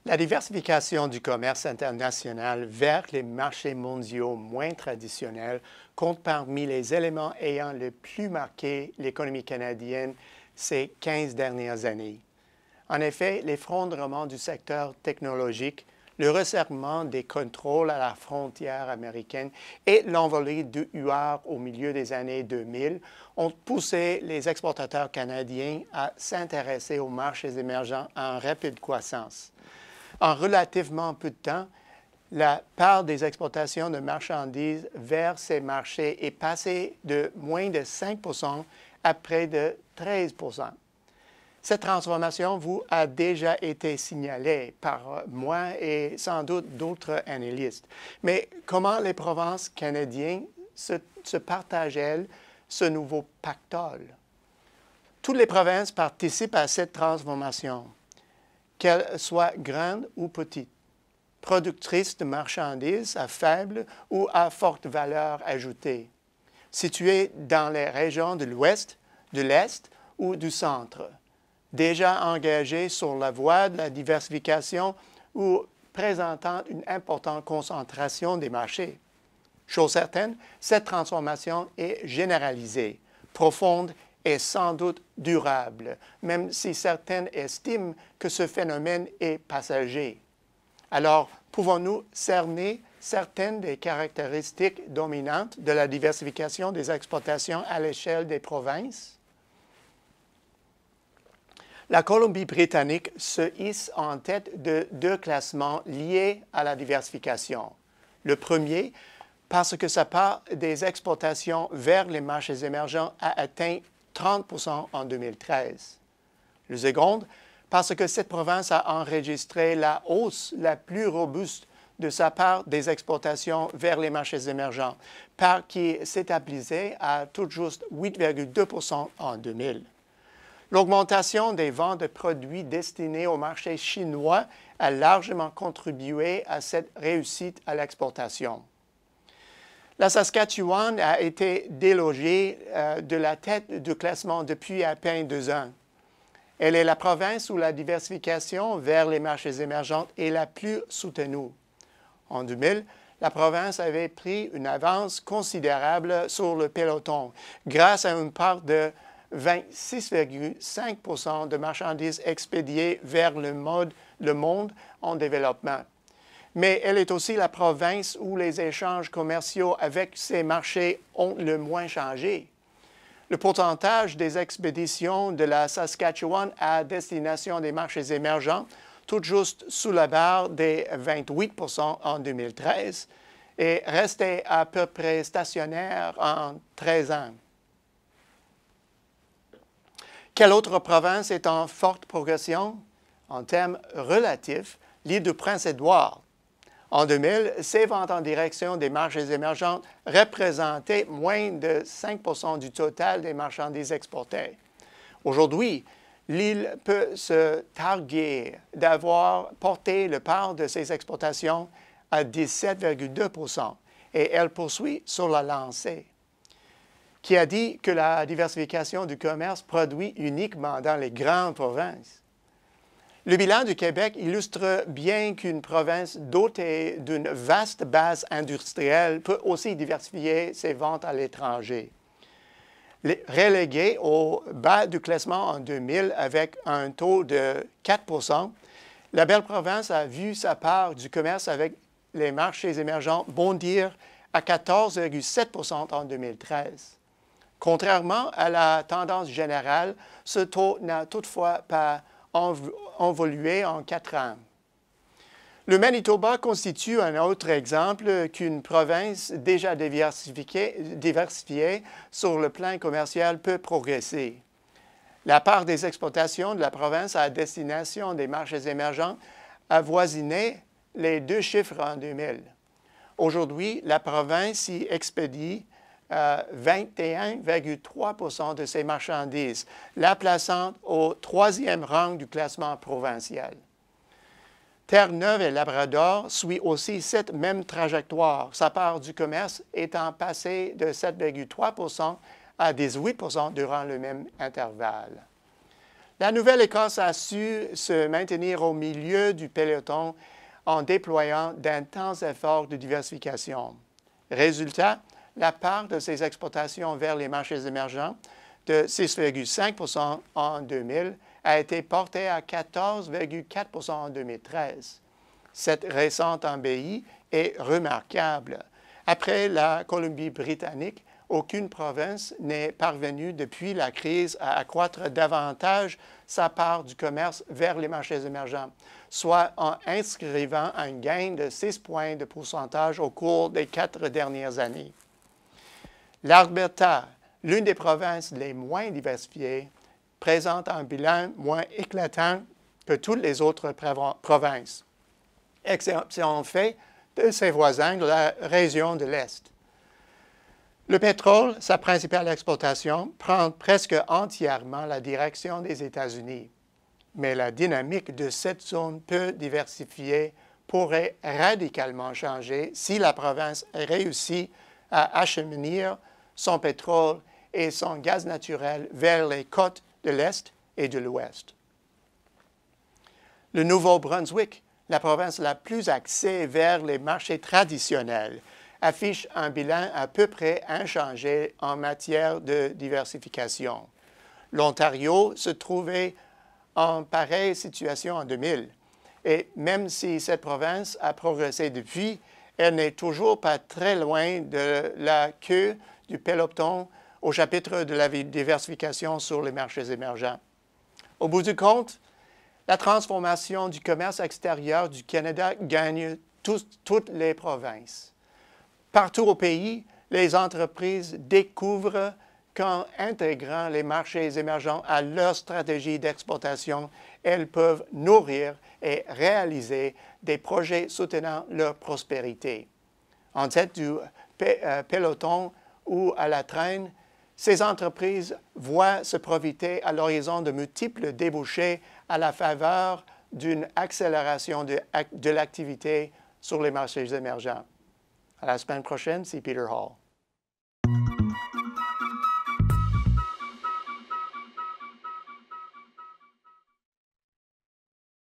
La diversification du commerce international vers les marchés mondiaux moins traditionnels compte parmi les éléments ayant le plus marqué l'économie canadienne ces 15 dernières années. En effet, l'effondrement du secteur technologique, le resserrement des contrôles à la frontière américaine et l'envolée du UR au milieu des années 2000 ont poussé les exportateurs canadiens à s'intéresser aux marchés émergents en rapide croissance. En relativement peu de temps, la part des exportations de marchandises vers ces marchés est passée de moins de 5 % à près de 13 %. Cette transformation vous a déjà été signalée par moi et sans doute d'autres analystes. Mais comment les provinces canadiennes se partagent-elles ce nouveau pactole? Toutes les provinces participent à cette transformation, qu'elles soient grandes ou petites, productrices de marchandises à faible ou à forte valeur ajoutée, situées dans les régions de l'Ouest, de l'Est ou du Centre, déjà engagées sur la voie de la diversification ou présentant une importante concentration des marchés. Chose certaine, cette transformation est généralisée, profonde et sans doute durable, même si certaines estiment que ce phénomène est passager. Alors, pouvons-nous cerner certaines des caractéristiques dominantes de la diversification des exportations à l'échelle des provinces? La Colombie-Britannique se hisse en tête de deux classements liés à la diversification. Le premier, parce que sa part des exportations vers les marchés émergents a atteint 30 % en 2013. Le second, parce que cette province a enregistré la hausse la plus robuste de sa part des exportations vers les marchés émergents, part qui s'établissait à tout juste 8,2 % en 2000. L'augmentation des ventes de produits destinés au marché chinois a largement contribué à cette réussite à l'exportation. La Saskatchewan a été délogée de la tête du classement depuis à peine 2 ans. Elle est la province où la diversification vers les marchés émergents est la plus soutenue. En 2000, la province avait pris une avance considérable sur le peloton grâce à une part de 26,5 % de marchandises expédiées vers le monde en développement. Mais elle est aussi la province où les échanges commerciaux avec ces marchés ont le moins changé. Le pourcentage des expéditions de la Saskatchewan à destination des marchés émergents, tout juste sous la barre des 28 % en 2013, est resté à peu près stationnaire en 13 ans. Quelle autre province est en forte progression? En termes relatifs, l'île du Prince-Édouard. En 2000, ses ventes en direction des marchés émergents représentaient moins de 5 % du total des marchandises exportées. Aujourd'hui, l'île peut se targuer d'avoir porté le part de ses exportations à 17,2 % et elle poursuit sur la lancée. Qui a dit que la diversification du commerce produit uniquement dans les grandes provinces? Le bilan du Québec illustre bien qu'une province dotée d'une vaste base industrielle peut aussi diversifier ses ventes à l'étranger. Reléguée au bas du classement en 2000 avec un taux de 4 %, la belle province a vu sa part du commerce avec les marchés émergents bondir à 14,7 % en 2013. Contrairement à la tendance générale, ce taux n'a toutefois pas évolué en 4 ans. Le Manitoba constitue un autre exemple qu'une province déjà diversifiée sur le plan commercial peut progresser. La part des exportations de la province à destination des marchés émergents avoisinait les 2 chiffres en 2000. Aujourd'hui, la province y expédie 21,3 % de ses marchandises, la plaçant au 3e rang du classement provincial. Terre-Neuve et Labrador suit aussi cette même trajectoire, sa part du commerce étant passée de 7,3 % à 18 % durant le même intervalle. La Nouvelle-Écosse a su se maintenir au milieu du peloton en déployant d'intenses efforts de diversification. Résultat, la part de ses exportations vers les marchés émergents de 6,5 % en 2000 a été portée à 14,4 % en 2013. Cette récente embellie est remarquable. Après la Colombie-Britannique, aucune province n'est parvenue depuis la crise à accroître davantage sa part du commerce vers les marchés émergents, soit en inscrivant un gain de 6 points de pourcentage au cours des 4 dernières années. L'Alberta, l'une des provinces les moins diversifiées, présente un bilan moins éclatant que toutes les autres provinces, exception faite de ses voisins de la région de l'Est. Le pétrole, sa principale exportation, prend presque entièrement la direction des États-Unis. Mais la dynamique de cette zone peu diversifiée pourrait radicalement changer si la province réussit à acheminer son pétrole et son gaz naturel vers les côtes de l'Est et de l'Ouest. Le Nouveau-Brunswick, la province la plus axée vers les marchés traditionnels, affiche un bilan à peu près inchangé en matière de diversification. L'Ontario se trouvait en pareille situation en 2000, et même si cette province a progressé depuis, elle n'est toujours pas très loin de la queue du peloton au chapitre de la diversification sur les marchés émergents. Au bout du compte, la transformation du commerce extérieur du Canada gagne toutes les provinces. Partout au pays, les entreprises découvrent qu'en intégrant les marchés émergents à leur stratégie d'exportation, elles peuvent nourrir et réaliser des projets soutenant leur prospérité. En tête du peloton ou à la traîne, ces entreprises voient se profiter à l'horizon de multiples débouchés à la faveur d'une accélération de l'activité sur les marchés émergents. À la semaine prochaine, c'est Peter Hall.